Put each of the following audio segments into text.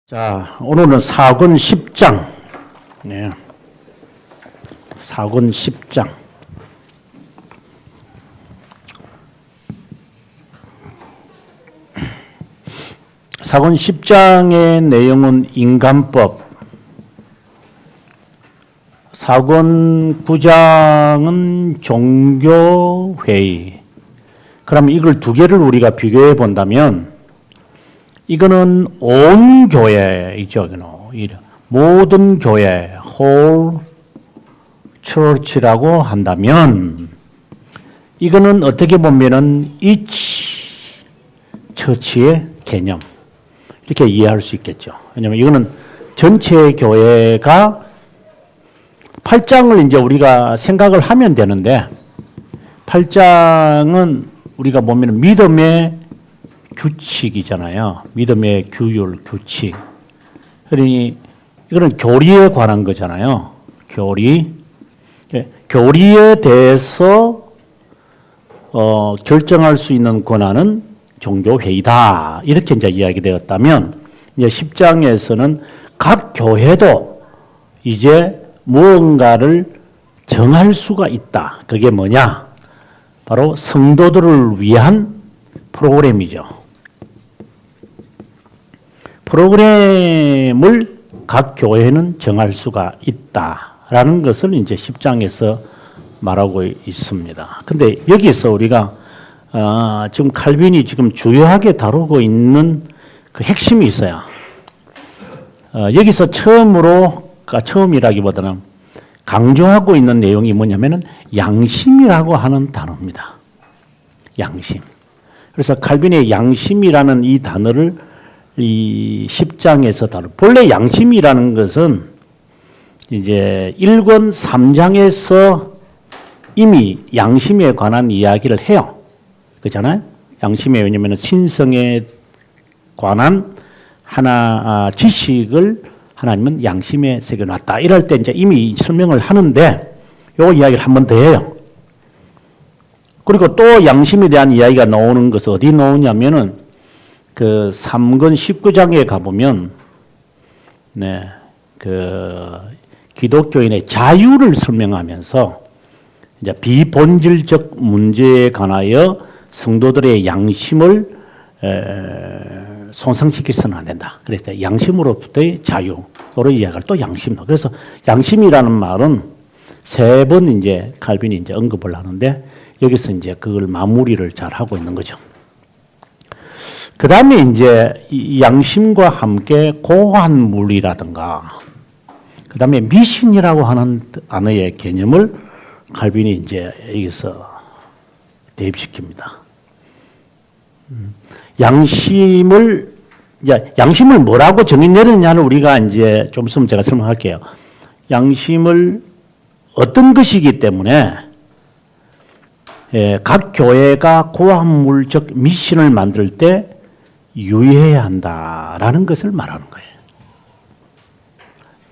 자, 오늘은 사권 10장. 네. 사권 10장. 사권 10장의 내용은 인간법. 사권 9장은 종교회의. 그럼 이걸 두 개를 우리가 비교해 본다면 이거는 온 교회이죠. 모든 교회, whole church라고 한다면 이거는 어떻게 보면은 each church의 개념 이렇게 이해할 수 있겠죠. 왜냐하면 이거는 전체 교회가 8장을 이제 우리가 생각을 하면 되는데 8장은 우리가 보면 믿음의 규칙이잖아요. 믿음의 규율, 규칙. 그러니 이거는 교리에 관한 거잖아요. 교리. 교리에 대해서 결정할 수 있는 권한은 종교회의다. 이렇게 이제 이야기되었다면 이제 10장에서는 각 교회도 이제 무언가를 정할 수가 있다. 그게 뭐냐? 바로 성도들을 위한 프로그램이죠. 프로그램을 각 교회는 정할 수가 있다라는 것을 이제 10장에서 말하고 있습니다. 근데 여기서 우리가 지금 칼빈이 지금 주요하게 다루고 있는 그 핵심이 있어요. 여기서 처음이라기보다는 강조하고 있는 내용이 뭐냐면은 양심이라고 하는 단어입니다. 양심. 그래서 칼빈의 양심이라는 이 단어를 이 10장에서 본래 양심이라는 것은 이제 1권 3장에서 이미 양심에 관한 이야기를 해요. 그렇잖아요? 양심에 왜냐하면 신성에 관한 하나 지식을 하나님은 양심에 새겨놨다. 이럴 때 이제 이미 설명을 하는데 요 이야기를 한 번 더 해요. 그리고 또 양심에 대한 이야기가 나오는 것은 어디 나오냐면은 그 3권 19장에 가보면 네, 그 기독교인의 자유를 설명하면서 이제 비본질적 문제에 관하여 성도들의 양심을 손상시켜서는 안 된다. 그래서 양심으로부터의 자유, 이런 이야기를 또 양심으로. 그래서 양심이라는 말은 3번 이제 칼빈이 이제 언급을 하는데 여기서 이제 그걸 마무리를 잘 하고 있는 거죠. 그 다음에 이제 이 양심과 함께 고환물이라든가, 그 다음에 미신이라고 하는 단어의 개념을 칼빈이 이제 여기서 대입시킵니다. 양심을 뭐라고 정의 내렸냐를 우리가 이제 좀 있으면 제가 설명할게요. 양심을 어떤 것이기 때문에 각 교회가 고환물적 미신을 만들 때 유의해야 한다라는 것을 말하는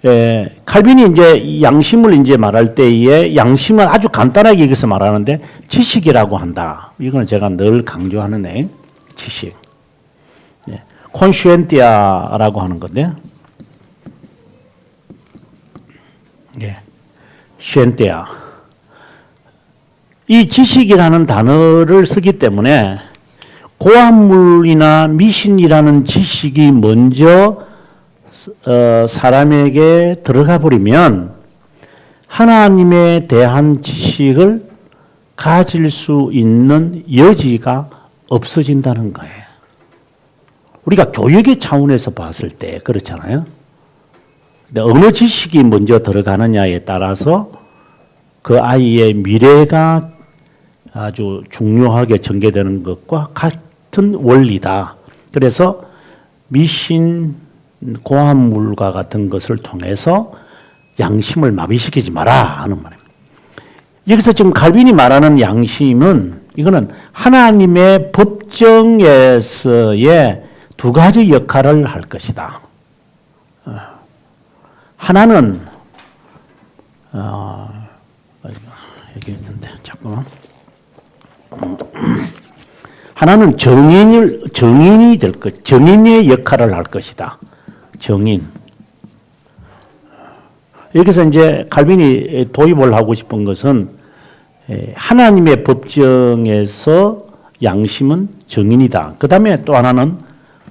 거예요. 칼빈이 이제 이 양심을 이제 말할 때에 양심은 아주 간단하게 여기서 말하는데 지식이라고 한다. 이거는 제가 늘 강조하는 애 지식. 콘시엔티아라고 하는 건데, 시엔티아. 이 지식이라는 단어를 쓰기 때문에 고환물이나 미신이라는 지식이 먼저 사람에게 들어가 버리면 하나님에 대한 지식을 가질 수 있는 여지가 없어진다는 거예요. 우리가 교육의 차원에서 봤을 때 그렇잖아요. 근데 어느 지식이 먼저 들어가느냐에 따라서 그 아이의 미래가 아주 중요하게 전개되는 것과 같은 원리다. 그래서 미신, 고환물과 같은 것을 통해서 양심을 마비시키지 마라 하는 말입니다. 여기서 지금 칼빈이 말하는 양심은 이거는 하나님의 법정에서의 두 가지 역할을 할 것이다. 하나는 여기 있는데 잠깐만. 하나는 정인이 될 것, 정인의 역할을 할 것이다. 정인. 여기서 이제 칼빈이 도입을 하고 싶은 것은 하나님의 법정에서 양심은 정인이다. 그 다음에 또 하나는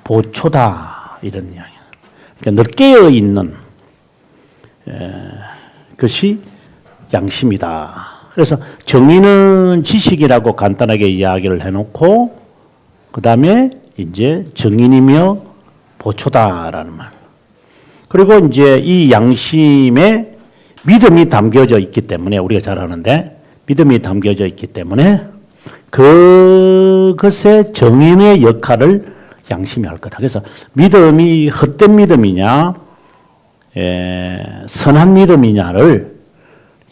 보초다. 이런 이야기. 그러니까 늘 깨어 있는 것이 양심이다. 그래서 정인은 지식이라고 간단하게 이야기를 해놓고 그 다음에 이제 정인이며 보초다라는 말. 그리고 이제 이 양심에 믿음이 담겨져 있기 때문에 우리가 잘 아는데 믿음이 담겨져 있기 때문에 그것의 정인의 역할을 양심이 할 거다. 그래서 믿음이 헛된 믿음이냐 선한 믿음이냐를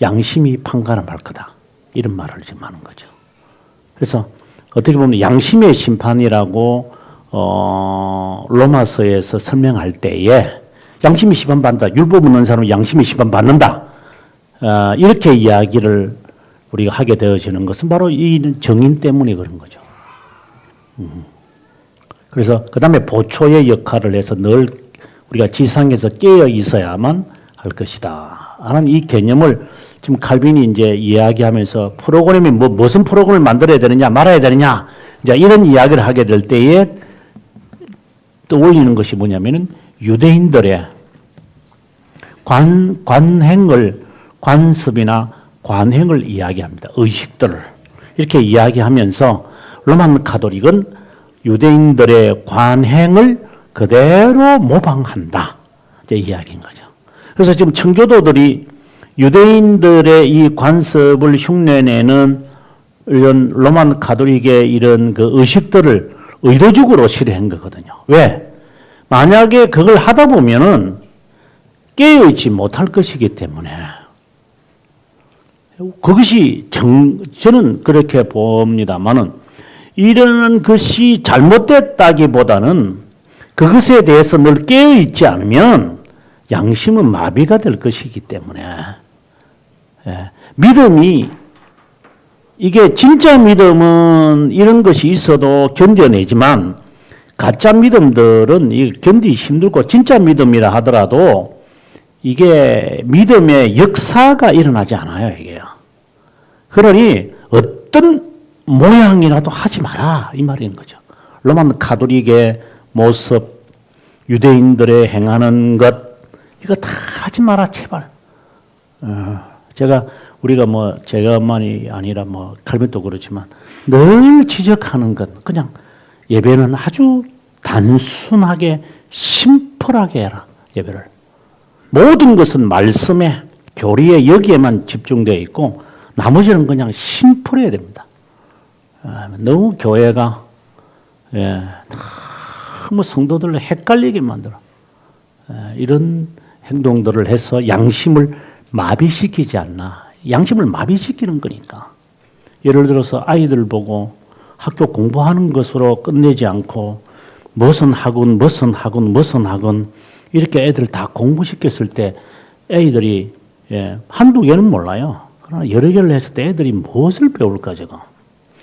양심이 판가름할 거다. 이런 말을 지금 하는 거죠. 그래서 어떻게 보면 양심의 심판이라고 로마서에서 설명할 때에 양심이 심판받는다. 율법 없는 사람은 양심이 심판받는다. 이렇게 이야기를 우리가 하게 되어지는 것은 바로 이 정인 때문에 그런 거죠. 그래서 그 다음에 보초의 역할을 해서 늘 우리가 지상에서 깨어 있어야만 할 것이다. 하는 이 개념을 지금 칼빈이 이제 이야기하면서 프로그램이 무슨 프로그램을 만들어야 되느냐, 말아야 되느냐, 이제 이런 이야기를 하게 될 때에 떠올리는 것이 뭐냐면은 유대인들의 관행을, 관습이나 관행을 이야기합니다. 의식들을. 이렇게 이야기하면서 로만 가톨릭은 유대인들의 관행을 그대로 모방한다. 이제 이야기인 거죠. 그래서 지금 청교도들이 유대인들의 이 관습을 흉내내는 이런 로만 가톨릭의 이런 그 의식들을 의도적으로 실행한 거거든요. 왜? 만약에 그걸 하다 보면은 깨어있지 못할 것이기 때문에 그것이 저는 그렇게 봅니다만은 이런 것이 잘못됐다기보다는 그것에 대해서 늘 깨어있지 않으면 양심은 마비가 될 것이기 때문에 믿음이 이게 진짜 믿음은 이런 것이 있어도 견뎌내지만 가짜 믿음들은 견디기 힘들고 진짜 믿음이라 하더라도 이게 믿음의 역사가 일어나지 않아요, 이게요. 그러니 어떤 모양이라도 하지 마라 이 말인 거죠. 로만 가톨릭의 모습, 유대인들의 행하는 것 이거 다 하지 마라 제발. 제가만이 아니라 칼빈도 그렇지만 늘 지적하는 것 그냥 예배는 아주 단순하게 심플하게 해라 예배를. 모든 것은 말씀에 교리에 여기에만 집중되어 있고 나머지는 그냥 심플해야 됩니다. 너무 교회가 너무 성도들을 헷갈리게 만들어 이런 행동들을 해서 양심을 마비시키지 않나. 양심을 마비시키는 거니까. 예를 들어서 아이들 보고 학교 공부하는 것으로 끝내지 않고 무슨 학원 이렇게 애들 다 공부시켰을 때 애들이 한두 개는 몰라요. 그러나 여러 개를 했을 때 애들이 무엇을 배울까 제가.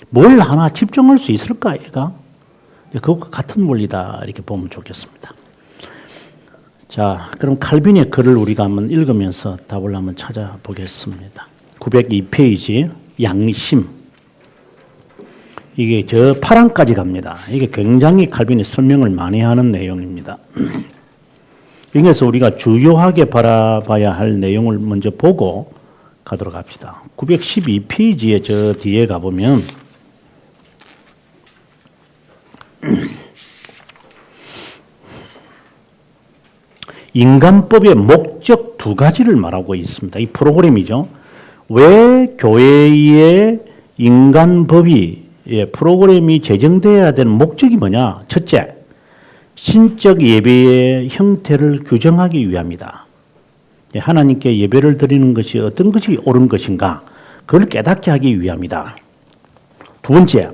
뭘 하나 집중할 수 있을까 얘가. 그것과 같은 원리다 이렇게 보면 좋겠습니다. 자, 그럼 칼빈의 글을 우리가 한번 읽으면서 답을 한번 찾아보겠습니다. 902페이지 양심. 이게 저 8항까지 갑니다. 이게 굉장히 칼빈이 설명을 많이 하는 내용입니다. 여기서 우리가 주요하게 바라봐야 할 내용을 먼저 보고 가도록 합시다. 912페이지에 저 뒤에 가보면 인간법의 목적 두 가지를 말하고 있습니다. 이 프로그램이죠. 왜 교회의 인간법이 프로그램이 제정되어야 되는 목적이 뭐냐? 첫째, 신적 예배의 형태를 규정하기 위함이다. 하나님께 예배를 드리는 것이 어떤 것이 옳은 것인가? 그걸 깨닫게 하기 위함이다. 두 번째,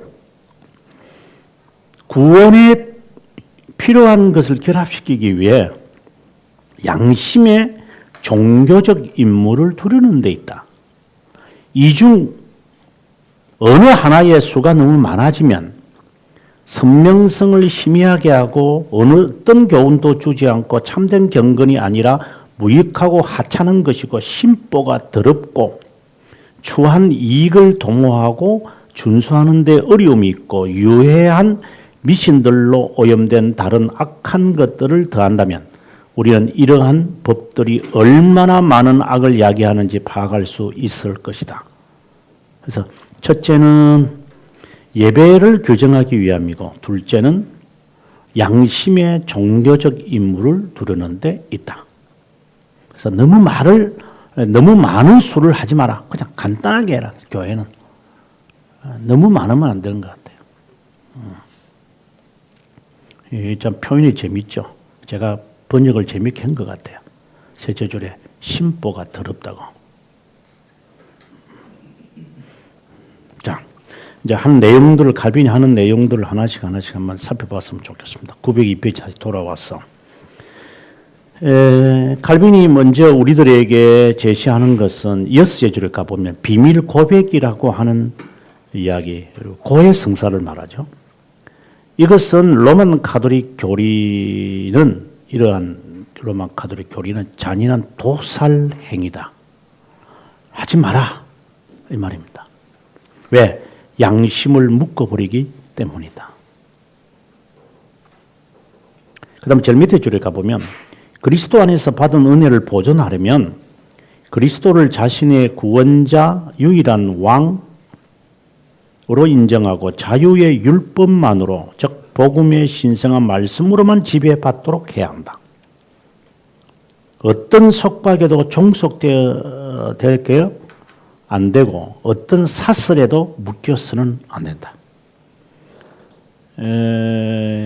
구원에 필요한 것을 결합시키기 위해 양심의 종교적 임무를 두려는 데 있다. 이 중 어느 하나의 수가 너무 많아지면 선명성을 희미하게 하고 어떤 교훈도 주지 않고 참된 경건이 아니라 무익하고 하찮은 것이고 심보가 더럽고 추한 이익을 도모하고 준수하는 데 어려움이 있고 유해한 미신들로 오염된 다른 악한 것들을 더한다면 우리는 이러한 법들이 얼마나 많은 악을 야기하는지 파악할 수 있을 것이다. 그래서 첫째는 예배를 규정하기 위함이고 둘째는 양심의 종교적 임무를 두르는 데 있다. 그래서 너무 많은 수를 하지 마라. 그냥 간단하게 해라. 교회는 너무 많으면 안 되는 것 같아요. 이 참 표현이 재밌죠. 제가 번역을 재밌게 한 것 같아요. 셋째 줄에 심보가 더럽다고. 자, 이제 한 내용들을 칼빈이 하는 내용들을 하나씩 한번 살펴봤으면 좋겠습니다. 902페이지 다시 돌아와서 칼빈이 먼저 우리들에게 제시하는 것은 여섯째 줄에 가보면 비밀 고백이라고 하는 이야기, 그리고 고해 성사를 말하죠. 이것은 로만 가톨릭 교리는 이러한 로만 가톨릭 교리는 잔인한 도살 행위다. 하지 마라 이 말입니다. 왜? 양심을 묶어버리기 때문이다. 그 다음에 제일 밑에 줄에 가보면 그리스도 안에서 받은 은혜를 보존하려면 그리스도를 자신의 구원자 유일한 왕으로 인정하고 자유의 율법만으로 즉 복음의 신성한 말씀으로만 지배받도록 해야 한다. 어떤 속박에도 종속되게 안 되고 어떤 사슬에도 묶여서는 안 된다.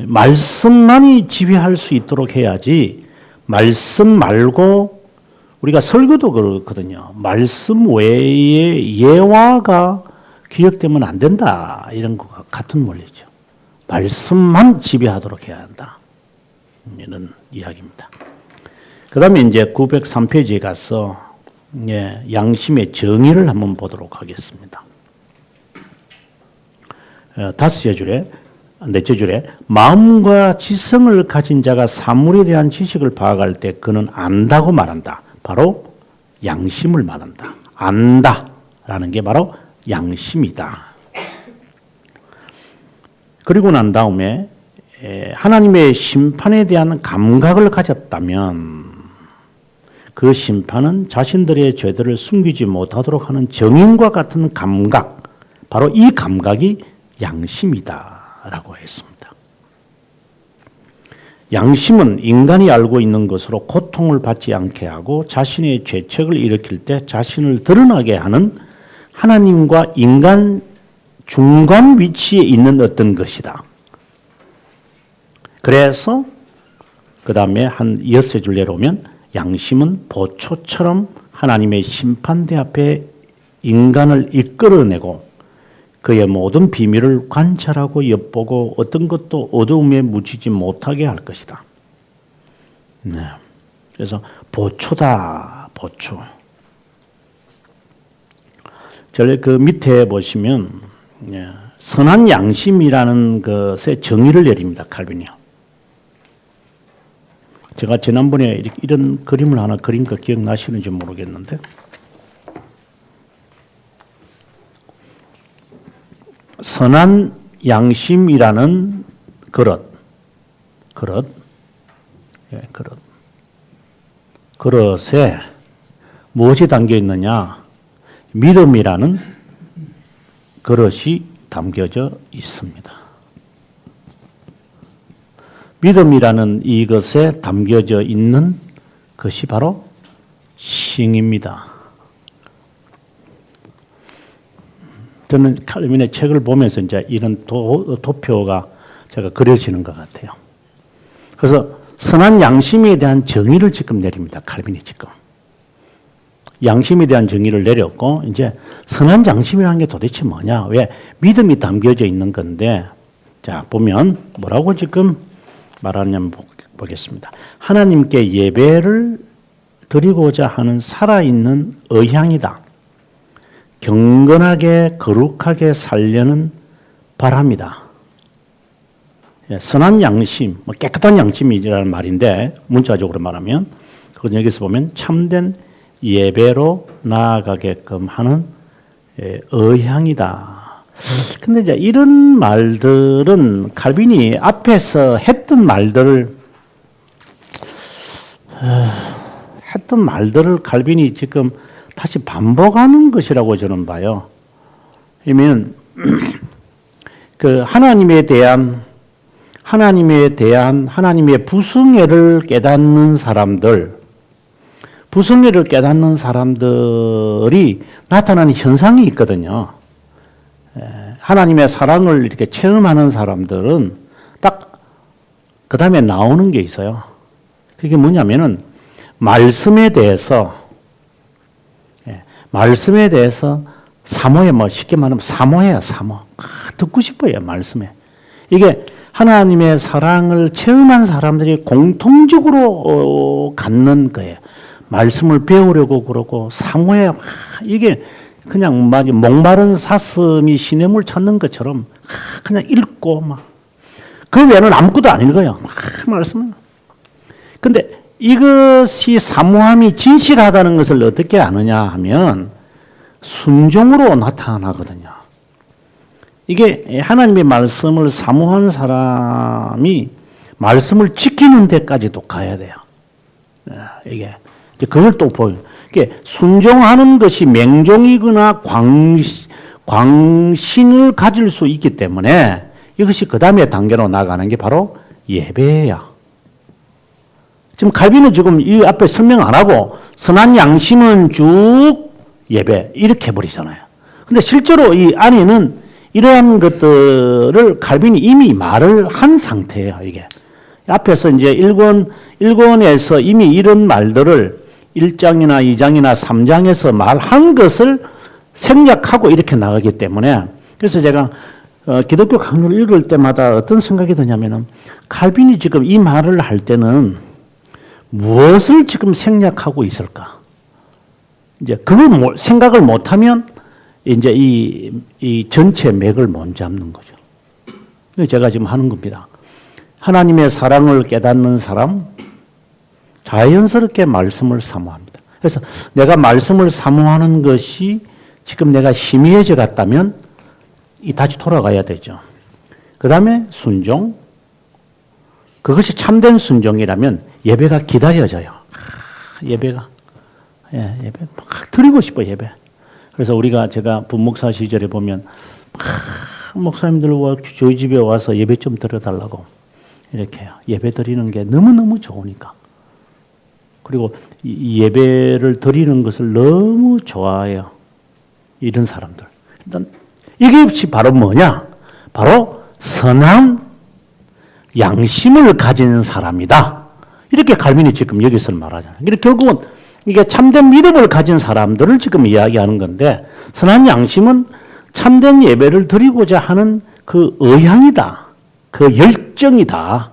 말씀만이 지배할 수 있도록 해야지 말씀 말고 우리가 설교도 그렇거든요. 말씀 외에 예화가 기억되면 안 된다. 이런 것 같은 원리죠. 말씀만 지배하도록 해야 한다. 이런 이야기입니다. 그 다음에 이제 903페이지에 가서 양심의 정의를 한번 보도록 하겠습니다. 다섯째 줄에, 넷째 줄에 마음과 지성을 가진 자가 사물에 대한 지식을 파악할 때 그는 안다고 말한다. 바로 양심을 말한다. 안다라는 게 바로 양심이다. 그리고 난 다음에 하나님의 심판에 대한 감각을 가졌다면 그 심판은 자신들의 죄들을 숨기지 못하도록 하는 정인과 같은 감각, 바로 이 감각이 양심이다라고 했습니다. 양심은 인간이 알고 있는 것으로 고통을 받지 않게 하고 자신의 죄책을 일으킬 때 자신을 드러나게 하는 하나님과 인간 중간 위치에 있는 어떤 것이다. 그래서 그 다음에 한 여섯 줄 내려오면 양심은 보초처럼 하나님의 심판대 앞에 인간을 이끌어내고 그의 모든 비밀을 관찰하고 엿보고 어떤 것도 어두움에 묻히지 못하게 할 것이다. 네. 그래서 보초다, 보초. 저 그 밑에 보시면 선한 양심이라는 것의 정의를 내립니다. 칼빈이요. 제가 지난번에 이런 그림을 하나 그린 거 기억나시는지 모르겠는데 선한 양심이라는 그릇에 무엇이 담겨 있느냐? 믿음이라는 그릇이 담겨져 있습니다. 믿음이라는 이것에 담겨져 있는 것이 바로 싱입니다. 저는 칼빈의 책을 보면서 이제 이런 도표가 제가 그려지는 것 같아요. 그래서 선한 양심에 대한 정의를 지금 내립니다. 칼빈이 지금. 양심에 대한 정의를 내렸고 이제 선한 양심이라는 게 도대체 뭐냐? 왜 믿음이 담겨져 있는 건데 자 보면 뭐라고 지금 말하냐면 보겠습니다. 하나님께 예배를 드리고자 하는 살아있는 의향이다. 경건하게 거룩하게 살려는 바람이다. 선한 양심, 뭐 깨끗한 양심이라는 말인데 문자적으로 말하면 그건 여기서 보면 참된 예배로 나아가게끔 하는 의향이다. 근데 이제 이런 말들은 칼빈이 앞에서 했던 말들을 칼빈이 지금 다시 반복하는 것이라고 저는 봐요. 그러면 그 하나님에 대한 하나님의 부성애를 깨닫는 사람들이 나타나는 현상이 있거든요. 하나님의 사랑을 이렇게 체험하는 사람들은 딱 그 다음에 나오는 게 있어요. 그게 뭐냐면은 말씀에 대해서 사모해, 뭐 쉽게 말하면 사모해요, 사모. 듣고 싶어요, 말씀에. 이게 하나님의 사랑을 체험한 사람들이 공통적으로 갖는 거예요. 말씀을 배우려고 그러고 사모해. 이게 그냥 목마른 사슴이 시냇물 찾는 것처럼 그냥 읽고 막. 그 외에는 아무것도 안 읽어요. 말씀을. 근데 이것이 사모함이 진실하다는 것을 어떻게 아느냐 하면 순종으로 나타나거든요. 이게 하나님의 말씀을 사모한 사람이 말씀을 지키는 데까지도 가야 돼요. 이게 그걸 또 보여요. 이게 순종하는 것이 맹종이거나 광신을 가질 수 있기 때문에 이것이 그 다음에 단계로 나가는 게 바로 예배예요. 지금 칼빈은 지금 이 앞에 설명 안 하고 선한 양심은 쭉 예배 이렇게 해버리잖아요. 근데 실제로 이 안에는 이러한 것들을 칼빈이 이미 말을 한 상태예요. 이게 앞에서 이제 1권에서 이미 이런 말들을 1장이나 2장이나 3장에서 말한 것을 생략하고 이렇게 나가기 때문에 그래서 제가 기독교 강론을 읽을 때마다 어떤 생각이 드냐면은 칼빈이 지금 이 말을 할 때는 무엇을 지금 생략하고 있을까? 이제 그걸 생각을 못하면 이제 이 전체 맥을 못 잡는 거죠. 제가 지금 하는 겁니다. 하나님의 사랑을 깨닫는 사람, 자연스럽게 말씀을 사모합니다. 그래서 내가 말씀을 사모하는 것이 지금 내가 희미해져 갔다면 다시 돌아가야 되죠. 그 다음에 순종. 그것이 참된 순종이라면 예배가 기다려져요. 예배가. 예배 막 드리고 싶어, 예배. 그래서 제가 분목사 시절에 보면 목사님들 저희 집에 와서 예배 좀 드려달라고 이렇게 해요. 예배 드리는 게 너무너무 좋으니까. 그리고 이 예배를 드리는 것을 너무 좋아해요. 이런 사람들. 일단 이게 바로 뭐냐? 바로 선한 양심을 가진 사람이다. 이렇게 칼빈이 지금 여기서 말하잖아요. 그러니까 결국은 이게 참된 믿음을 가진 사람들을 지금 이야기하는 건데 선한 양심은 참된 예배를 드리고자 하는 그 의향이다. 그 열정이다.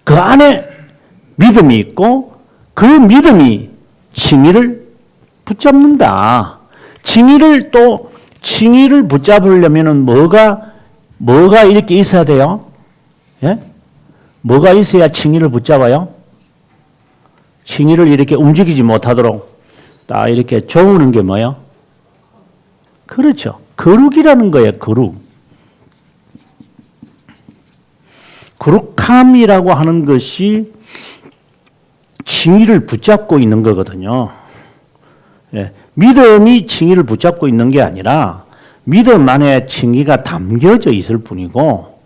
그 안에 믿음이 있고 그 믿음이 칭의를 붙잡는다. 칭의를 붙잡으려면은 뭐가 이렇게 있어야 돼요? 예? 뭐가 있어야 칭의를 붙잡아요? 칭의를 이렇게 움직이지 못하도록 딱 이렇게 조우는 게 뭐예요? 그렇죠. 거룩이라는 거예요. 거룩. 거룩함이라고 하는 것이 칭의를 붙잡고 있는 거거든요. 예. 믿음이 칭의를 붙잡고 있는 게 아니라 믿음 안에 칭의가 담겨져 있을 뿐이고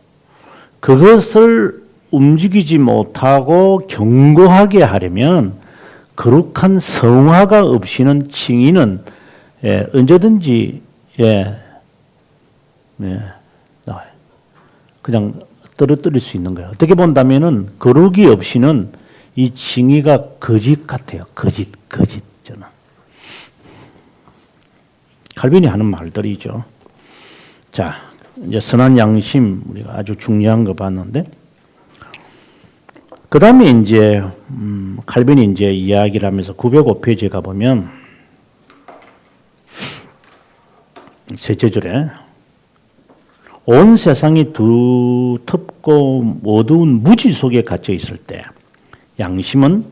그것을 움직이지 못하고 견고하게 하려면 거룩한 성화가 없이는 칭의는 언제든지 나와요. 그냥 떨어뜨릴 수 있는 거예요. 어떻게 본다면은 거룩이 없이는 이 칭의가 거짓 같아요. 거짓 저는. 칼빈이 하는 말들이죠. 자, 이제 선한 양심 우리가 아주 중요한 거 봤는데, 그 다음에 이제 칼빈이 이제 이야기를 하면서 905페이지에 가 보면 셋째 줄에 온 세상이 두텁고 어두운 무지 속에 갇혀 있을 때 양심은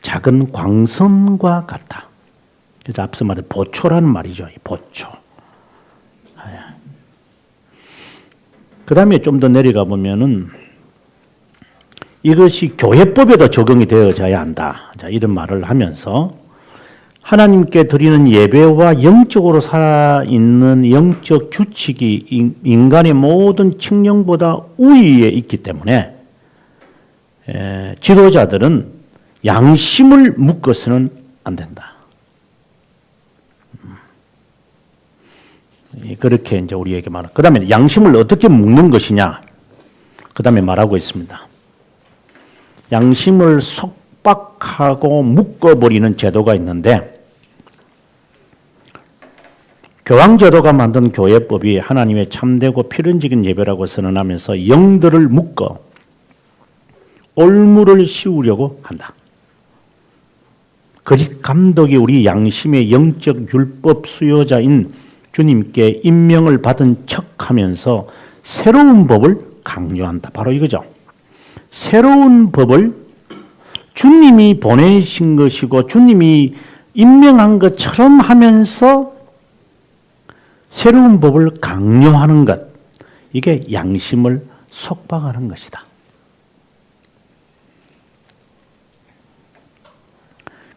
작은 광선과 같다. 그래서 앞서 말한 보초라는 말이죠. 보초. 그 다음에 좀 더 내려가 보면은 이것이 교회법에도 적용이 되어져야 한다. 자, 이런 말을 하면서 하나님께 드리는 예배와 영적으로 살아있는 영적 규칙이 인간의 모든 측량보다 우위에 있기 때문에 지도자들은 양심을 묶어서는 안 된다. 그렇게 이제 우리에게 말하. 그 다음에 양심을 어떻게 묶는 것이냐. 그 다음에 말하고 있습니다. 양심을 속박하고 묶어버리는 제도가 있는데 교황제도가 만든 교회법이 하나님의 참되고 필연적인 예배라고 선언하면서 영들을 묶어 올무를 씌우려고 한다. 거짓 감독이 우리 양심의 영적 율법 수요자인 주님께 임명을 받은 척하면서 새로운 법을 강요한다. 바로 이거죠. 새로운 법을 주님이 보내신 것이고 주님이 임명한 것처럼 하면서 새로운 법을 강요하는 것, 이게 양심을 속박하는 것이다.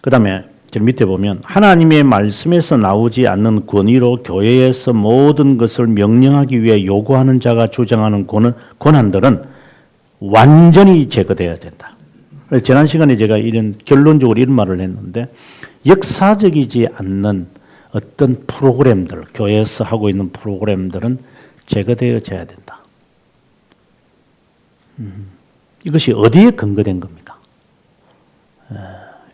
그 다음에 밑에 보면 하나님의 말씀에서 나오지 않는 권위로 교회에서 모든 것을 명령하기 위해 요구하는 자가 주장하는 권한들은 완전히 제거되어야 된다. 그래서 지난 시간에 제가 결론적으로 이런 말을 했는데 역사적이지 않는 어떤 프로그램들, 교회에서 하고 있는 프로그램들은 제거되어져야 된다. 이것이 어디에 근거된 겁니까?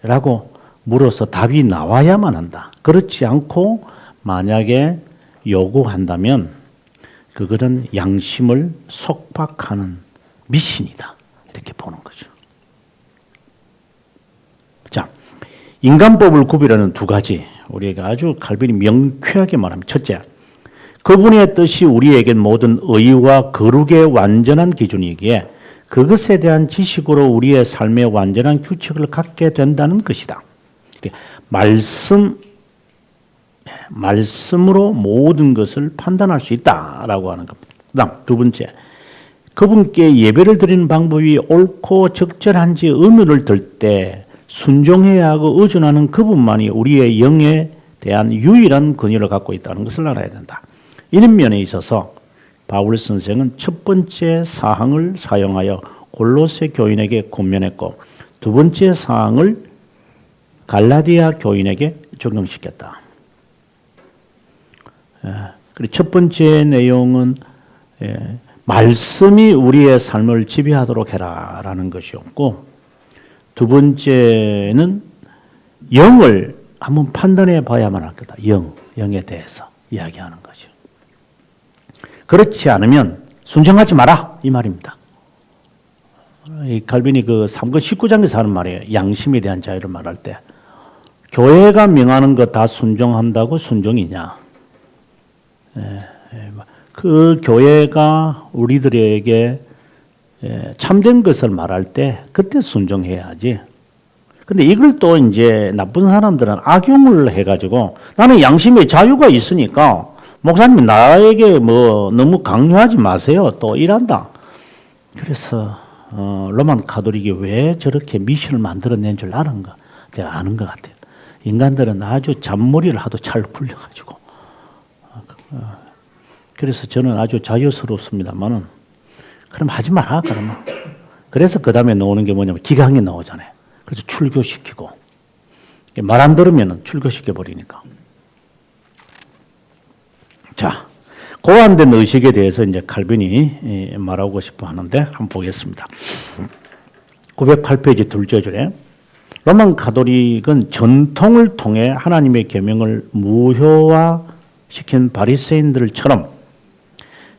라고 물어서 답이 나와야만 한다. 그렇지 않고 만약에 요구한다면 그것은 양심을 속박하는 미신이다. 이렇게 보는 거죠. 자, 인간법을 구별하는 두 가지. 우리에게 아주 칼빈이 명쾌하게 말합니다. 첫째, 그분의 뜻이 우리에겐 모든 의와 거룩의 완전한 기준이기에 그것에 대한 지식으로 우리의 삶의 완전한 규칙을 갖게 된다는 것이다. 말씀으로 모든 것을 판단할 수 있다라고 하는 겁니다. 그다음 두 번째, 그분께 예배를 드리는 방법이 옳고 적절한지 의문을 들 때 순종해야 하고 의존하는 그분만이 우리의 영에 대한 유일한 권위를 갖고 있다는 것을 알아야 된다. 이런 면에 있어서 바울 선생은 첫 번째 사항을 사용하여 골로새 교인에게 권면했고 두 번째 사항을 갈라디아 교인에게 적용시켰다. 그리고 첫 번째 내용은 말씀이 우리의 삶을 지배하도록 해라라는 것이었고 두 번째는 영을 한번 판단해 봐야만 할 거다. 영에 대해서 이야기하는 거죠. 그렇지 않으면 순종하지 마라 이 말입니다. 이 칼빈이 그 3권 19장에서 하는 말이에요. 양심에 대한 자유를 말할 때 교회가 명하는 거 다 순종한다고 순종이냐? 그 교회가 우리들에게 참된 것을 말할 때 그때 순종해야지. 근데 이걸 또 이제 나쁜 사람들은 악용을 해가지고 나는 양심의 자유가 있으니까 목사님이 나에게 뭐 너무 강요하지 마세요. 또 이란다. 그래서 로만 가톨릭이 왜 저렇게 미신을 만들어낸 줄 아는가? 제가 아는 것 같아요. 인간들은 아주 잔머리를 하도 잘 굴려가지고. 그래서 저는 아주 자유스럽습니다만은 그럼 하지 마라, 그러면. 그래서 그 다음에 나오는 게 뭐냐면 기강이 나오잖아요. 그래서 출교시키고. 말 안 들으면 출교시켜버리니까. 자, 고안된 의식에 대해서 이제 칼빈이 말하고 싶어 하는데 한번 보겠습니다. 908페이지 둘째 줄에 로만 가톨릭은 전통을 통해 하나님의 계명을 무효화시킨 바리새인들처럼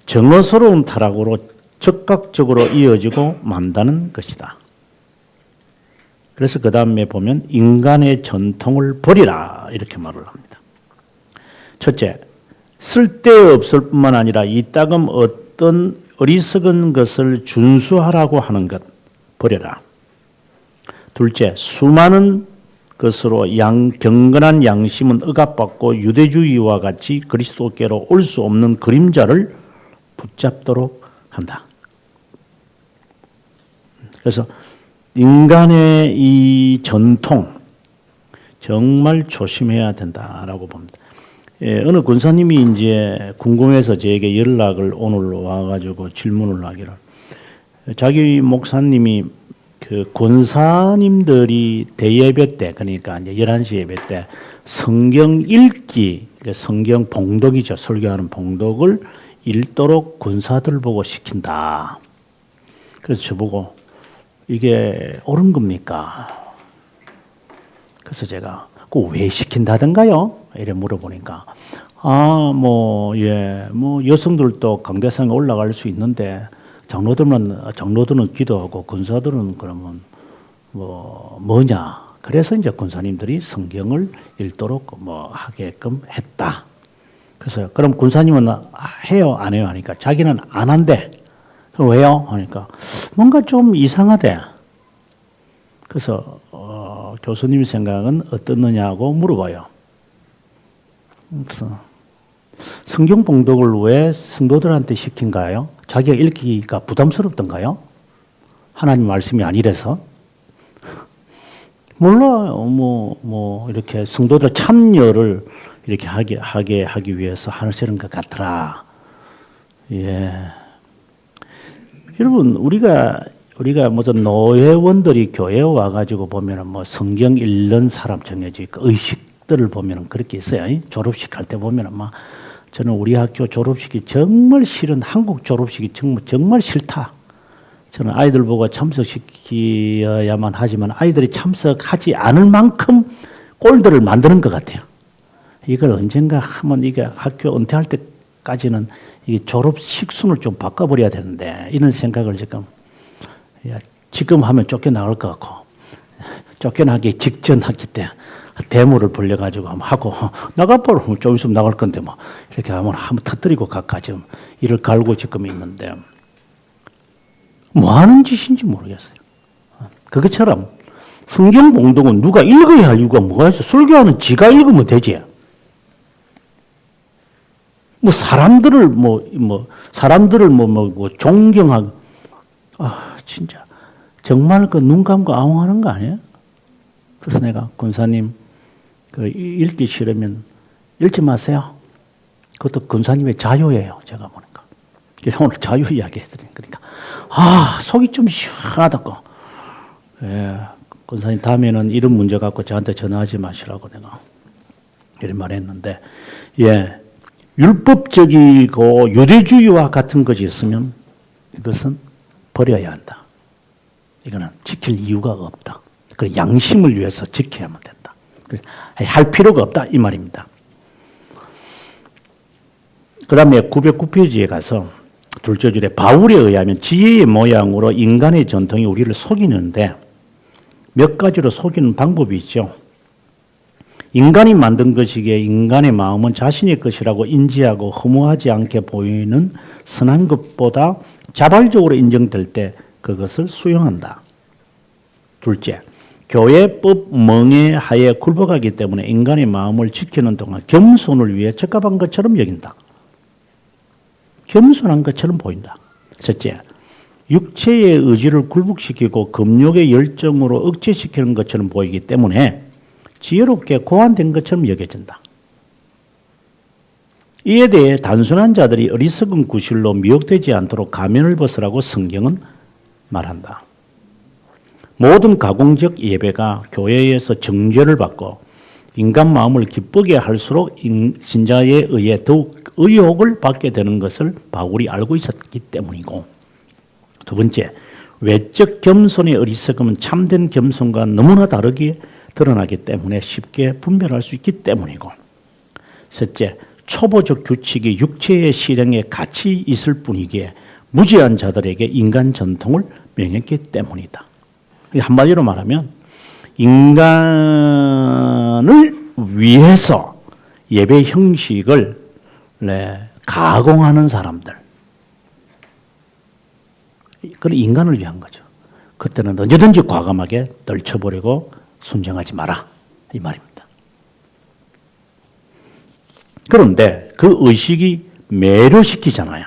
정의스러운 타락으로 즉각적으로 이어지고 만다는 것이다. 그래서 그 다음에 보면 인간의 전통을 버리라 이렇게 말을 합니다. 첫째, 쓸데없을 뿐만 아니라 이따금 어떤 어리석은 것을 준수하라고 하는 것 버려라. 둘째, 수많은 것으로 경건한 양심은 억압받고 유대주의와 같이 그리스도께로 올 수 없는 그림자를 붙잡도록 한다. 그래서 인간의 이 전통 정말 조심해야 된다라고 봅니다. 어느 군사님이 이제 궁금해서 저에게 연락을 오늘 와가지고 질문을 하기를, 자기 목사님이 그 권사님들이 대예배 때, 그러니까 이제 11시 예배 때 성경 읽기, 성경 봉독이죠. 설교하는 봉독을 읽도록 권사들 보고 시킨다. 그래서 저보고 이게 옳은 겁니까? 그래서 제가 그 왜 시킨다던가요? 이래 물어보니까 여성들도 강대상에 올라갈 수 있는데 장로들은 기도하고 권사들은 그러면 뭐냐? 그래서 이제 권사님들이 성경을 읽도록 하게끔 했다. 그래서 그럼 권사님은 해요, 안 해요? 하니까 자기는 안 한대. 그럼 왜요? 하니까 뭔가 좀 이상하대. 그래서 교수님 생각은 어떻느냐고 물어봐요. 그래서 성경 봉독을 왜 성도들한테 시킨가요? 자기가 읽기가 부담스럽던가요? 하나님 말씀이 아니라서? 몰라요. 이렇게 성도들 참여를 이렇게 하기 위해서 하시는 것 같더라. 예. 여러분, 우리가 무슨 노회원들이 교회에 와가지고 보면은 성경 읽는 사람 정해져 있고 의식들을 보면은 그렇게 있어요. 졸업식 할 때 보면은 저는 우리 학교 졸업식이 정말 싫은, 한국 졸업식이 정말 싫다. 저는 아이들 보고 참석시켜야만 하지만 아이들이 참석하지 않을 만큼 꼴들을 만드는 것 같아요. 이걸 언젠가 하면 이게 학교 은퇴할 때까지는 이 졸업식 순을 좀 바꿔버려야 되는데, 이런 생각을 지금 하면 쫓겨나갈 것 같고, 쫓겨나기 직전 학기 때 데모를 벌려가지고 하고, 나가버리면 좀 있으면 나갈 건데 이렇게 하면 한번 터뜨리고 각각 지금 이를 갈고 지금 있는데, 뭐 하는 짓인지 모르겠어요. 그것처럼 성경 봉독은 누가 읽어야 할 이유가 뭐가 있어? 설교하는 지가 읽으면 되지. 사람들을 존경하고, 진짜 정말 그 눈 감고 아웅하는 거 아니에요? 그래서 내가 권사님 읽기 싫으면 읽지 마세요. 그것도 권사님의 자유예요. 제가 보니까. 그래서 오늘 자유 이야기 해드리니까. 그러니까 속이 좀 시원하다고. 예, 권사님 다음에는 이런 문제 갖고 저한테 전화하지 마시라고 내가 이런 말 했는데, 예, 율법적이고 유대주의와 같은 것이 있으면 이것은 버려야 한다. 이거는 지킬 이유가 없다. 그 양심을 위해서 지켜야만 된다. 할 필요가 없다 이 말입니다. 그 다음에 909페이지에 가서 둘째 줄에 바울에 의하면 지혜의 모양으로 인간의 전통이 우리를 속이는데 몇 가지로 속이는 방법이 있죠. 인간이 만든 것이기에 인간의 마음은 자신의 것이라고 인지하고 허무하지 않게 보이는 선한 것보다 자발적으로 인정될 때 그것을 수용한다. 둘째, 교회법 멍에하에 굴복하기 때문에 인간의 마음을 지키는 동안 겸손을 위해 적합한 것처럼 여긴다. 겸손한 것처럼 보인다. 셋째, 육체의 의지를 굴복시키고 금욕의 열정으로 억제시키는 것처럼 보이기 때문에 지혜롭게 고안된 것처럼 여겨진다. 이에 대해 단순한 자들이 어리석은 구실로 미혹되지 않도록 가면을 벗으라고 성경은 말한다. 모든 가공적 예배가 교회에서 정죄를 받고 인간 마음을 기쁘게 할수록 신자에 의해 더욱 의혹을 받게 되는 것을 바울이 알고 있었기 때문이고, 두 번째, 외적 겸손의 어리석음은 참된 겸손과 너무나 다르게 드러나기 때문에 쉽게 분별할 수 있기 때문이고, 셋째, 초보적 규칙이 육체의 실행에 같이 있을 뿐이기에 무지한 자들에게 인간 전통을 명했기 때문이다. 한마디로 말하면 인간을 위해서 예배 형식을 네, 가공하는 사람들. 그런 인간을 위한 거죠. 그때는 언제든지 과감하게 떨쳐버리고 순종하지 마라. 이 말입니다. 그런데 그 의식이 매료시키잖아요.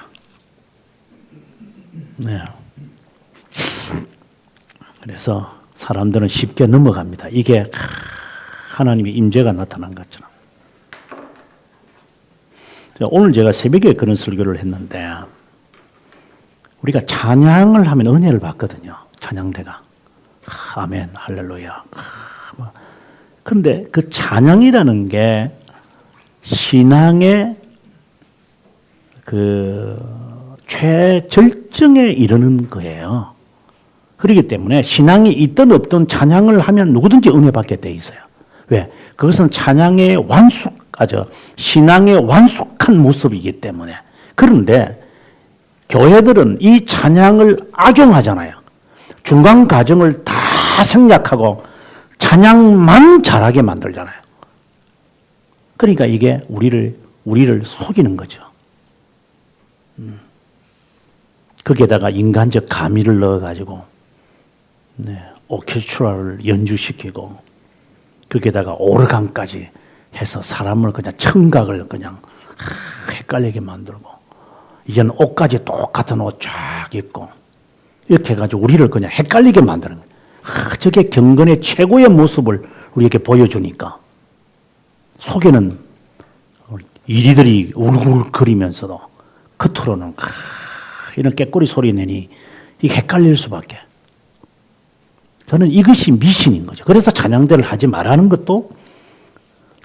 네. 그래서 사람들은 쉽게 넘어갑니다. 이게 하나님의 임재가 나타난 것처럼. 오늘 제가 새벽에 그런 설교를 했는데 우리가 찬양을 하면 은혜를 받거든요. 찬양대가. 아멘, 할렐루야. 그런데 그 찬양이라는 게 신앙의 그 최절정에 이르는 거예요. 그렇기 때문에 신앙이 있든 없든 찬양을 하면 누구든지 은혜 받게 돼 있어요. 왜? 그것은 찬양의 신앙의 완숙한 모습이기 때문에. 그런데 교회들은 이 찬양을 악용하잖아요. 중간 과정을 다 생략하고 찬양만 잘하게 만들잖아요. 그러니까 이게 우리를 속이는 거죠. 거기에다가 인간적 가미를 넣어가지고 오케스트라를 연주시키고 거기에다가 오르간까지 해서 사람을 그냥 청각을 그냥 헷갈리게 만들고 이제는 옷까지 똑같은 옷 쫙 입고 이렇게 해가지고 우리를 그냥 헷갈리게 만드는 거예요. 저게 경건의 최고의 모습을 우리에게 보여주니까 속에는 이리들이 울글거리면서도 겉으로는 이런 깨꼬리 소리 내니 이게 헷갈릴 수밖에. 저는 이것이 미신인 거죠. 그래서 찬양대를 하지 말라는 것도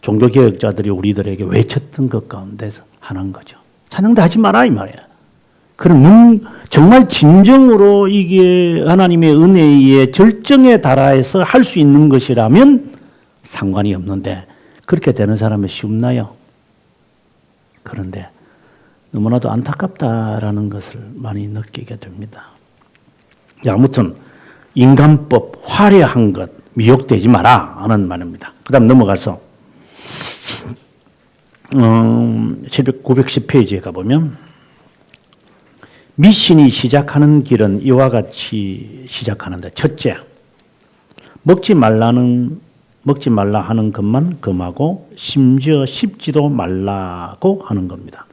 종교개혁자들이 우리들에게 외쳤던 것 가운데서 하나인 거죠. 찬양대 하지 마라 이 말이에요. 그럼 정말 진정으로 이게 하나님의 은혜의 절정에 달하여서 할 수 있는 것이라면 상관이 없는데 그렇게 되는 사람이 쉽나요? 그런데 너무나도 안타깝다라는 것을 많이 느끼게 됩니다. 아무튼 인간법 화려한 것 미혹되지 마라 하는 말입니다. 그 다음 넘어가서 910페이지에 가보면 미신이 시작하는 길은 이와 같이 시작하는데 첫째, 먹지 말라 하는 것만 금하고 심지어 씹지도 말라고 하는 겁니다.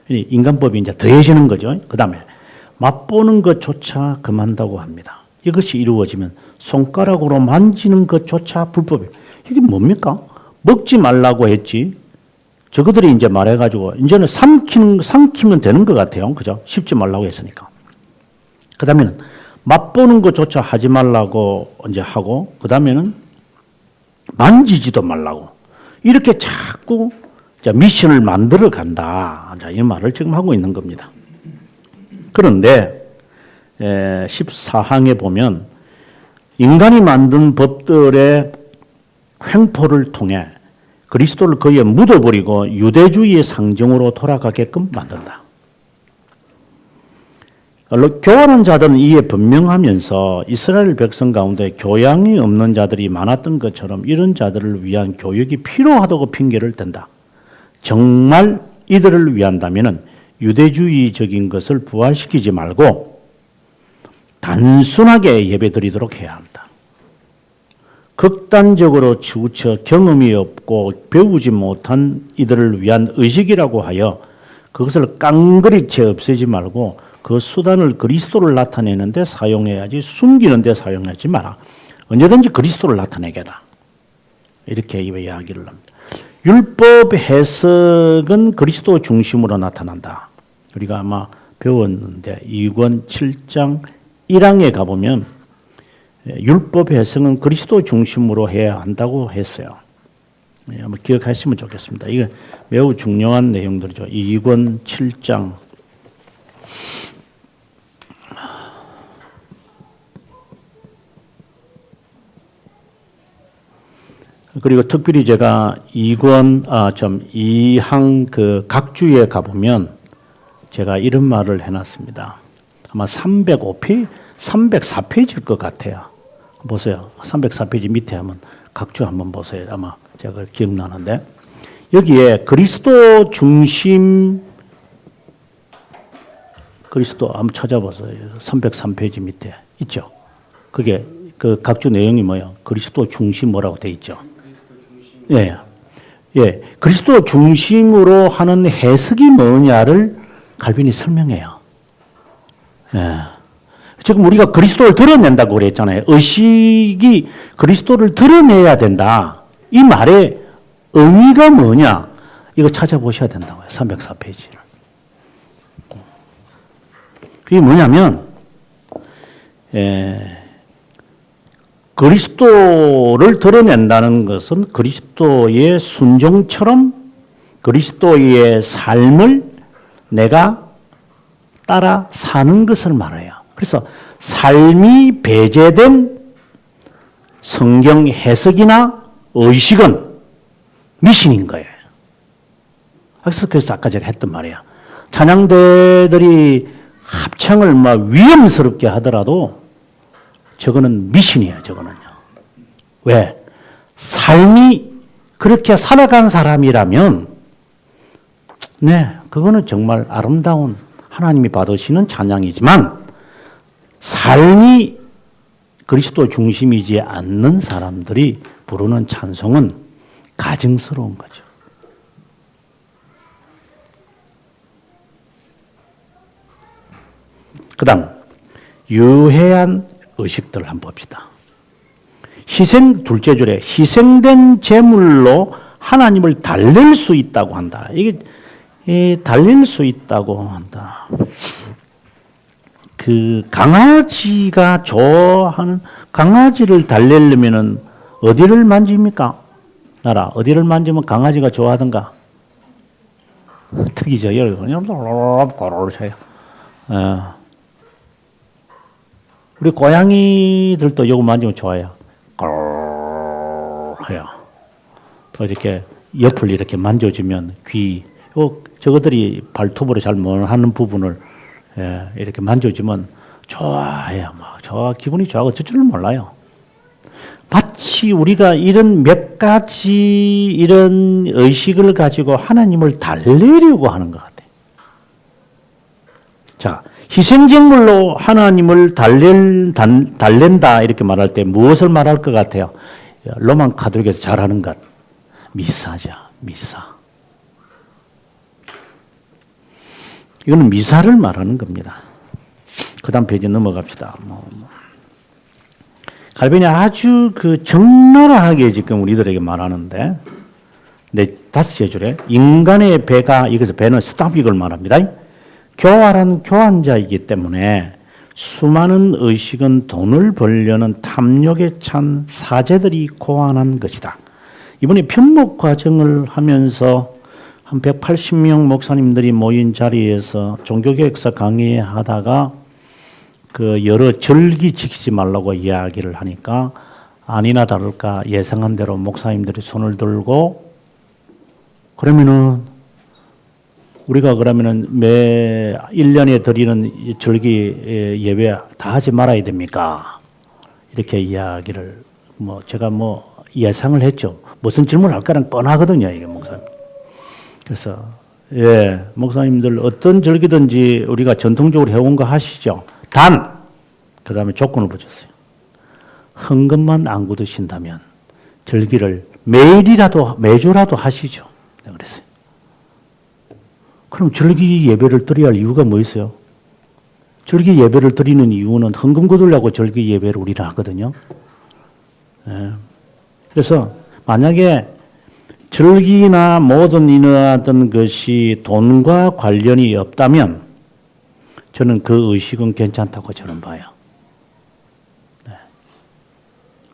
인간법이 이제 더해지는 거죠. 그 다음에 맛보는 것조차 금한다고 합니다. 이것이 이루어지면 손가락으로 만지는 것조차 불법이에요. 이게 뭡니까? 먹지 말라고 했지. 저거들이 이제 말해가지고 이제는 삼키면 되는 것 같아요. 그죠? 씹지 말라고 했으니까. 그 다음에는 맛보는 것조차 하지 말라고 이제 하고, 그 다음에는 만지지도 말라고. 이렇게 자꾸 미션을 만들어 간다. 이 말을 지금 하고 있는 겁니다. 그런데 14항에 보면 인간이 만든 법들의 횡포를 통해 그리스도를 거기에 묻어버리고 유대주의의 상징으로 돌아가게끔 만든다. 교활한 자들은 이에 분명하면서 이스라엘 백성 가운데 교양이 없는 자들이 많았던 것처럼 이런 자들을 위한 교육이 필요하다고 핑계를 댄다. 정말 이들을 위한다면 유대주의적인 것을 부활시키지 말고 단순하게 예배드리도록 해야 한다. 극단적으로 치우쳐 경험이 없고 배우지 못한 이들을 위한 의식이라고 하여 그것을 깡그리 채 없애지 말고 그 수단을 그리스도를 나타내는 데 사용해야지 숨기는 데 사용하지 마라. 언제든지 그리스도를 나타내게라. 이렇게 이야기를 합니다. 율법 해석은 그리스도 중심으로 나타난다. 우리가 아마 배웠는데 2권 7장 1항에 가보면 율법 해석은 그리스도 중심으로 해야 한다고 했어요. 한번 기억하시면 좋겠습니다. 이게 매우 중요한 내용들이죠. 2권 7장. 그리고 특별히 제가 2항 그 각주에 가보면 제가 이런 말을 해놨습니다. 아마 304페이지일 것 같아요. 보세요. 304페이지 밑에 한번 각주 한번 보세요. 아마 제가 기억나는데 여기에 그리스도 중심, 그리스도 한번 찾아보세요. 303페이지 밑에 있죠. 그게 그 각주 내용이 뭐예요? 그리스도 중심 뭐라고 돼 있죠. 예, 예, 그리스도 중심으로 하는 해석이 뭐냐를 칼빈이 설명해요. 예. 지금 우리가 그리스도를 드러낸다고 그랬잖아요. 의식이 그리스도를 드러내야 된다. 이 말의 의미가 뭐냐? 이거 찾아보셔야 된다고요. 304페이지를. 그게 뭐냐면, 그리스도를 드러낸다는 것은 그리스도의 순종처럼 그리스도의 삶을 내가 따라 사는 것을 말해요. 그래서 삶이 배제된 성경 해석이나 의식은 미신인 거예요. 그래서 아까 제가 했던 말이에요. 찬양대들이 합창을 막 위험스럽게 하더라도 저거는 미신이에요, 저거는요. 왜? 삶이 그렇게 살아간 사람이라면, 네, 그거는 정말 아름다운 하나님이 받으시는 찬양이지만, 삶이 그리스도 중심이지 않는 사람들이 부르는 찬송은 가증스러운 거죠. 그 다음, 유해한 의식들을 한번 봅시다. 둘째 줄에 희생된 제물로 하나님을 달랠 수 있다고 한다. 이게 달랠 수 있다고 한다. 그 강아지가 좋아하는 강아지를 달래려면은 어디를 만집니까? 나라 어디를 만지면 강아지가 좋아하던가? 특이죠. 여러분 고로로 쳐요. 우리 고양이들도 요거 만지면 좋아요. 해요. 또 이렇게 옆을 이렇게 만져주면 저것들이 발톱으로 잘 못 하는 부분을 이렇게 만져주면 좋아해요. 막 좋아, 기분이 좋아하고 저 줄을 몰라요. 마치 우리가 이런 몇 가지 이런 의식을 가지고 하나님을 달래려고 하는 것 같아요. 자, 희생제물로 하나님을 달랜다 이렇게 말할 때 무엇을 말할 것 같아요? 로만 가톨릭에서 잘하는 것, 미사죠. 미사. 이거는 미사를 말하는 겁니다. 그 다음 페이지 넘어갑시다. 갈빈이 아주 적나라하게 지금 우리들에게 말하는데, 다섯째 줄에 인간의 배가, 이것은 배는 스탑 이걸 말합니다. 교활한 교환자이기 때문에 수많은 의식은 돈을 벌려는 탐욕에 찬 사제들이 고안한 것이다. 이번에 편목 과정을 하면서 한 180명 목사님들이 모인 자리에서 종교개혁사 강의하다가 여러 절기 지키지 말라고 이야기를 하니까 아니나 다를까 예상한 대로 목사님들이 손을 들고 그러면은 우리가 그러면은 매 1년에 드리는 절기 예배 다 하지 말아야 됩니까? 이렇게 이야기를 제가 예상을 했죠. 무슨 질문을 할까는 뻔하거든요, 이게 목사님. 그래서 목사님들 어떤 절기든지 우리가 전통적으로 해온 거 하시죠. 그 다음에 조건을 붙였어요. 헌금만 안 굳으신다면 절기를 매주라도 하시죠. 내가 그랬어요. 그럼 절기 예배를 드려야 할 이유가 뭐 있어요? 절기 예배를 드리는 이유는 헌금 거두려고 절기 예배를 우리는 하거든요. 그래서 만약에 절기나 모든 인하던 것이 돈과 관련이 없다면 저는 그 의식은 괜찮다고 저는 봐요.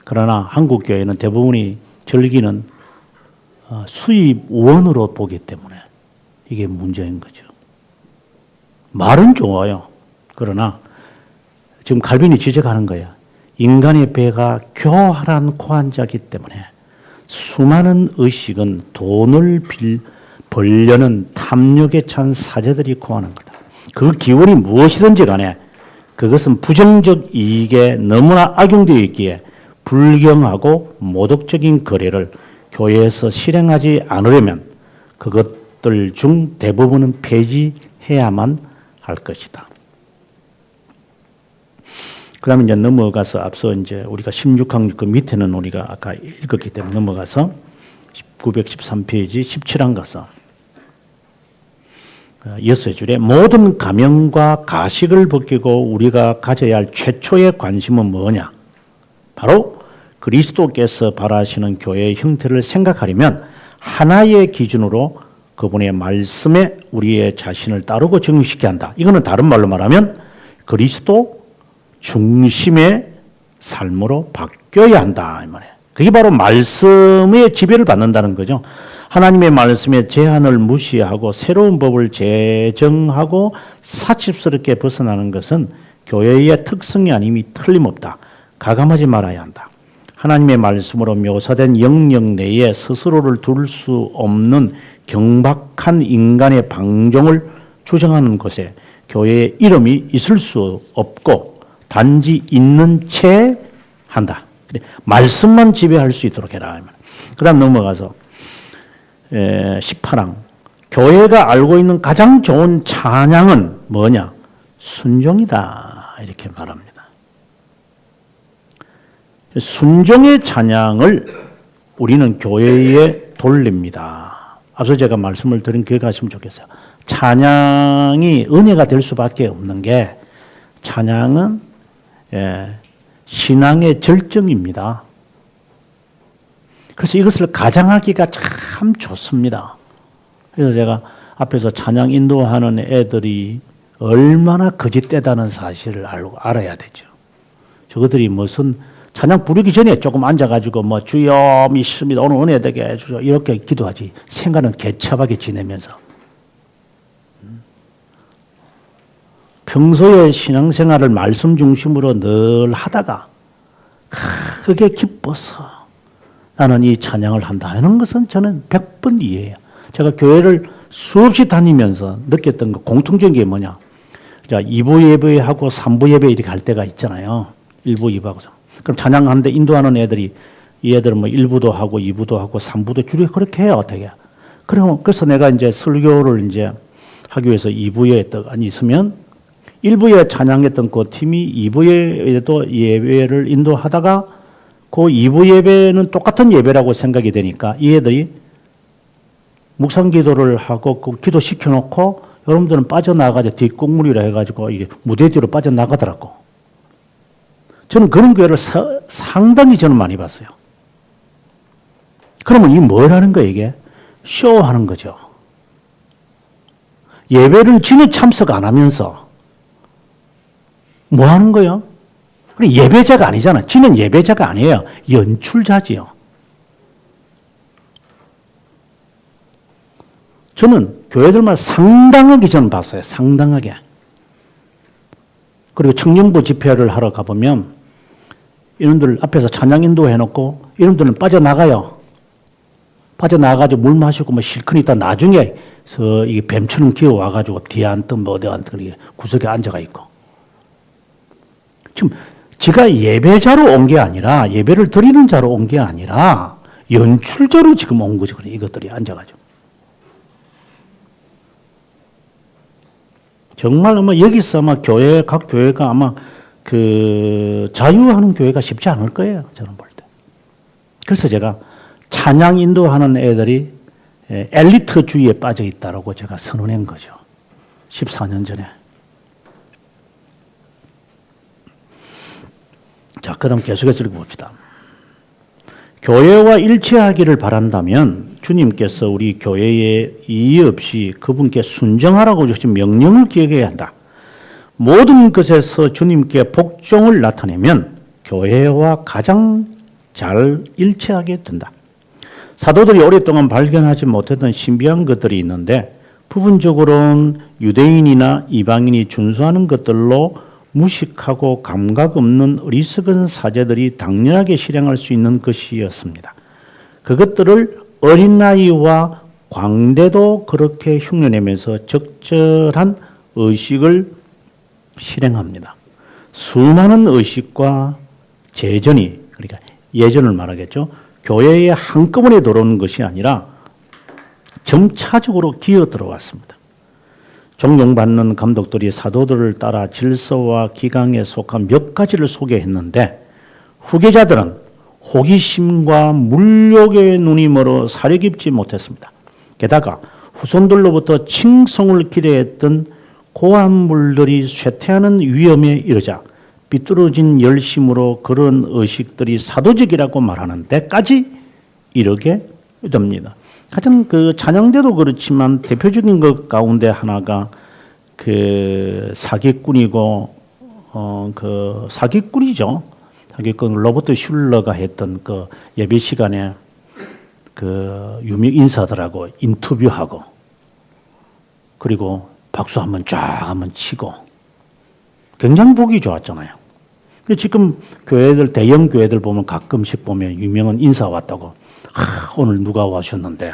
그러나 한국 교회는 대부분이 절기는 수입원으로 보기 때문에 이게 문제인 거죠. 말은 좋아요. 그러나 지금 칼빈이 지적하는 거야. 인간의 배가 교활한 고환자이기 때문에 수많은 의식은 돈을 벌려는 탐욕에 찬 사제들이 고하는 거다. 그 기원이 무엇이든지 간에 그것은 부정적 이익에 너무나 악용되어 있기에 불경하고 모독적인 거래를 교회에서 실행하지 않으려면 그것들 중 대부분은 폐지해야만 할 것이다. 그 다음에 이제 넘어가서 앞서 이제 우리가 16항 그 밑에는 우리가 아까 읽었기 때문에 넘어가서 913페이지 17항 가서 6줄에 모든 가면과 가식을 벗기고 우리가 가져야 할 최초의 관심은 뭐냐? 바로 그리스도께서 바라시는 교회의 형태를 생각하려면 하나의 기준으로 그분의 말씀에 우리의 자신을 따르고 적용시켜야 한다. 이거는 다른 말로 말하면 그리스도 중심의 삶으로 바뀌어야 한다. 이 말이에요. 그게 바로 말씀의 지배를 받는다는 거죠. 하나님의 말씀의 제한을 무시하고 새로운 법을 제정하고 사칩스럽게 벗어나는 것은 교회의 특성이 아님이 틀림없다. 가감하지 말아야 한다. 하나님의 말씀으로 묘사된 영역 내에 스스로를 둘 수 없는 경박한 인간의 방종을 주장하는 곳에 교회의 이름이 있을 수 없고 단지 있는 채 한다. 말씀만 지배할 수 있도록 해라. 그 다음 넘어가서 18항 교회가 알고 있는 가장 좋은 찬양은 뭐냐? 순종이다. 이렇게 말합니다. 순종의 찬양을 우리는 교회에 돌립니다. 앞서 제가 말씀을 드린 기억하시면 좋겠어요. 찬양이 은혜가 될 수밖에 없는 게 찬양은 신앙의 절정입니다. 그래서 이것을 가장하기가 참 좋습니다. 그래서 제가 앞에서 찬양 인도하는 애들이 얼마나 거짓되다는 사실을 알아야 되죠. 저것들이 무슨 찬양 부르기 전에 조금 앉아가지고 뭐 주여 믿습니다. 오늘 은혜 되게 해주죠. 이렇게 기도하지. 생각은 개차하게 지내면서. 평소에 신앙생활을 말씀 중심으로 늘 하다가 크게 기뻐서 나는 이 찬양을 한다 하는 것은 저는 100번 이해해요. 제가 교회를 수없이 다니면서 느꼈던 거 공통적인 게 뭐냐. 자, 2부 예배하고 3부 예배 이렇게 할 때가 있잖아요. 1부, 2부하고 3부. 그럼 찬양하는데 인도하는 애들이 이 애들은 뭐 1부도 하고 2부도 하고 3부도 주로 그렇게 해요. 어떻게. 그래서 내가 이제 설교를 이제 하기 위해서 2부에 있으면 1부에 찬양했던 그 팀이 2부에도 예배를 인도하다가 그 2부 예배는 똑같은 예배라고 생각이 되니까 이 애들이 묵상 기도를 하고 그 기도 시켜놓고 여러분들은 빠져나가죠. 뒷공물이라 해가지고 무대 뒤로 빠져나가더라고. 저는 그런 교회를 상당히 저는 많이 봤어요. 그러면 이게 뭐라는 거예요, 이게? 쇼하는 거죠. 예배를 전혀 참석 안 하면서 뭐 하는 거예요? 예배자가 아니잖아. 지는 예배자가 아니에요. 연출자지요. 저는 교회들만 상당하게 저는 봤어요. 상당하게. 그리고 청년부 집회를 하러 가보면 이놈들 앞에서 찬양 인도 해놓고 이놈들은 빠져나가요. 빠져나가가지고 물 마시고 뭐 실컷 있다 나중에 이게 뱀처럼 기어와가지고 뒤에 앉든 뭐 어디 앉든 구석에 앉아가 있고. 지금 지가 예배자로 온 게 아니라 예배를 드리는 자로 온 게 아니라 연출자로 지금 온 거죠. 이것들이 앉아가지고. 정말 아마 여기서 아마 각 교회가 아마 자유하는 교회가 쉽지 않을 거예요. 저는 볼 때. 그래서 제가 찬양 인도하는 애들이 엘리트주의에 빠져 있다라고 제가 선언한 거죠. 14년 전에. 자, 그 다음 계속해서 읽어봅시다. 교회와 일치하기를 바란다면 주님께서 우리 교회에 이의 없이 그분께 순정하라고 주신 명령을 기억해야 한다. 모든 것에서 주님께 복종을 나타내면 교회와 가장 잘 일치하게 된다. 사도들이 오랫동안 발견하지 못했던 신비한 것들이 있는데 부분적으로는 유대인이나 이방인이 준수하는 것들로 무식하고 감각 없는 어리석은 사제들이 당연하게 실행할 수 있는 것이었습니다. 그것들을 어린 나이와 광대도 그렇게 흉내내면서 적절한 의식을 실행합니다. 수많은 의식과 재전이, 그러니까 예전을 말하겠죠. 교회에 한꺼번에 들어오는 것이 아니라 점차적으로 기어 들어왔습니다. 존경받는 감독들이 사도들을 따라 질서와 기강에 속한 몇 가지를 소개했는데 후계자들은 호기심과 물욕의 눈이 멀어 사려 깊지 못했습니다. 게다가 후손들로부터 칭송을 기대했던 고한물들이 쇠퇴하는 위험에 이르자 삐뚤어진 열심으로 그런 의식들이 사도적이라고 말하는 데까지 이르게 됩니다. 가장 그 찬양대도 그렇지만 대표적인 것 가운데 하나가 그 사기꾼이고 그 사기꾼이죠. 사기꾼 로버트 슐러가 했던 그 예배 시간에 그 유명 인사들하고 인터뷰하고 그리고 박수 한번 쫙 한번 치고 굉장히 보기 좋았잖아요. 근데 지금 교회들 대형 교회들 보면 가끔씩 보면 유명한 인사 왔다고 오늘 누가 와셨는데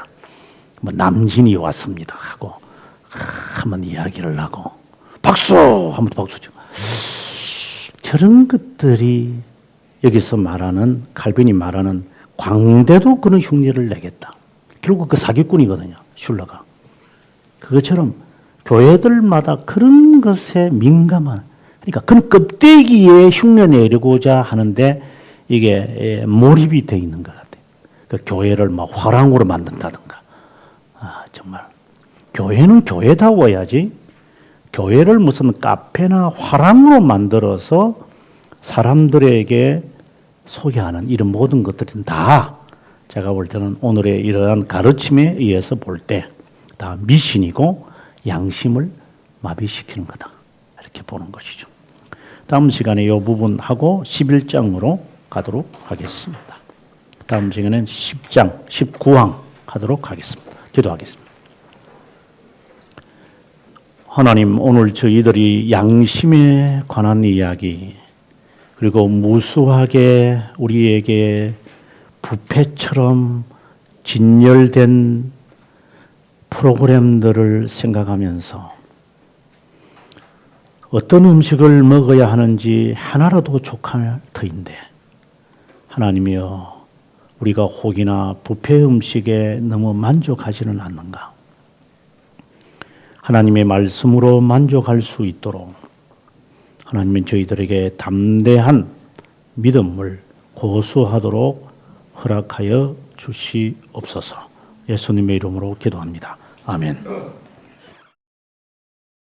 뭐 남진이 왔습니다 하고 한번 이야기를 하고 박수 한번 박수 치고 저런 것들이 여기서 말하는 칼빈이 말하는 광대도 그런 흉내를 내겠다. 결국 그 사기꾼이거든요. 슐러가. 그것처럼 교회들마다 그런 것에 민감한 그러니까 그런 껍데기에 흉내 내려고자 하는데 이게 몰입이 되어 있는 것 같아요. 그 교회를 막 화랑으로 만든다든가. 정말 교회는 교회다워야지 교회를 무슨 카페나 화랑으로 만들어서 사람들에게 소개하는 이런 모든 것들은 다 제가 볼 때는 오늘의 이러한 가르침에 의해서 볼 때 다 미신이고 양심을 마비시키는 거다. 이렇게 보는 것이죠. 다음 시간에 이 부분하고 11장으로 가도록 하겠습니다. 다음 시간에는 10장, 19항 하도록 하겠습니다. 기도하겠습니다. 하나님, 오늘 저희들이 양심에 관한 이야기 그리고 무수하게 우리에게 부패처럼 진열된 프로그램들을 생각하면서 어떤 음식을 먹어야 하는지 하나라도 족할 터인데 하나님이여 우리가 혹이나 뷔페 음식에 너무 만족하지는 않는가? 하나님의 말씀으로 만족할 수 있도록 하나님은 저희들에게 담대한 믿음을 고수하도록 허락하여 주시옵소서. 예수님의 이름으로 기도합니다. 아멘.